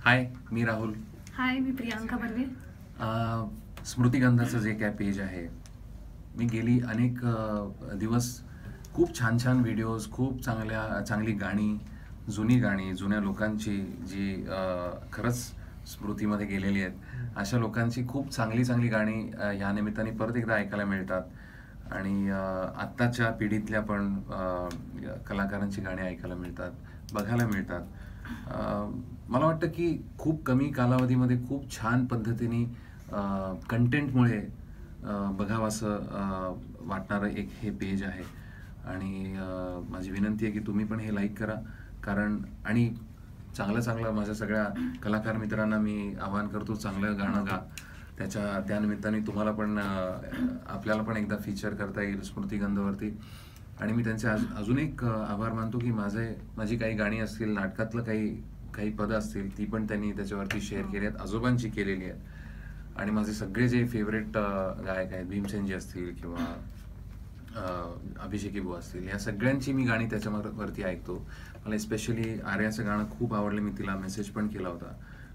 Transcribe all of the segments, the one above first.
हाय, मी राहुल. हाय, मी प्रियांका बर्वे. स्मृतिगंधाचं जे काय पेज आहे, मी गेली अनेक दिवस खूप छान छान व्हिडिओज, खूप चांगली गाणी, जुनी गाणी, जुन्या लोकांची जी खरंच स्मृतीमध्ये गेलेली आहेत, अशा लोकांची खूप चांगली गाणी ह्या निमित्ताने परत एकदा ऐकायला मिळतात आणि आत्ताच्या पिढीतल्या पण कलाकारांची गाणी ऐकायला मिळतात, बघायला मिळतात. मला वाटतं की खूप कमी कालावधीमध्ये खूप छान पद्धतीने कंटेंटमुळे बघावं असं वाटणारं एक हे पेज आहे आणि माझी विनंती आहे की तुम्ही पण हे लाईक करा. कारण आणि चांगलं माझ्या सगळ्या कलाकार मित्रांना मी आवाहन करतो, चांगलं गाणं गा. त्या निमित्ताने तुम्हाला पण आपल्याला पण एकदा फीचर करता येईल स्मृतिगंधावरती. आणि मी त्यांचे अजून एक आभार मानतो की माझी काही गाणी असतील, नाटकातलं काही पदं असतील, ती पण त्यांनी त्याच्यावरती शेअर केली आहेत, आजोबांची केलेली आहेत. आणि माझे सगळे जे फेवरेट गायक आहेत, भीमसेनजी असतील किंवा अभिषेकी बुवा असतील, या सगळ्यांची मी गाणी त्याच्यावरती ऐकतो. मला स्पेशली आर्याचं गाणं खूप आवडलं. मी तिला मेसेज पण केला होता,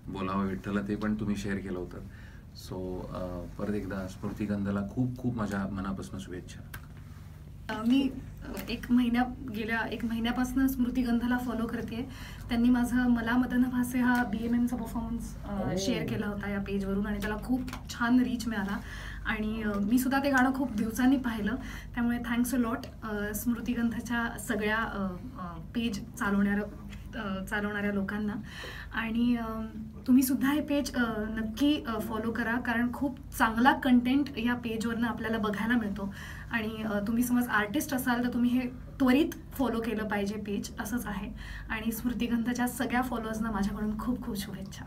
बोलावं विठ्ठला, ते पण तुम्ही शेअर केलं होतं. सो परत एकदा स्मृतिगंधाला खूप माझ्या मनापासून शुभेच्छा. मी गेल्या एक महिन्यापासून स्मृतिगंधाला फॉलो करते. त्यांनी मला मदन भासे हा BMMचा परफॉर्मन्स शेअर केला होता या पेजवरून आणि त्याला खूप छान रीच मिळाला आणि मी सुद्धा ते गाणं खूप दिवसांनी पाहिलं. त्यामुळे थँक्स अ लॉट स्मृतिगंधाच्या सगळ्या पेज चालवणाऱ्या लोकांना. आणि तुम्ही सुद्धा हे पेज नक्की फॉलो करा, कारण खूप चांगला कंटेंट या पेजवरनं आपल्याला बघायला मिळतो. आणि तुम्ही समज आर्टिस्ट असाल तर तुम्ही हे त्वरित फॉलो केलं पाहिजे पेज, असंच आहे. आणि स्मृतिगंधाच्या सगळ्या फॉलोअर्सना माझ्याकडून खूप शुभेच्छा.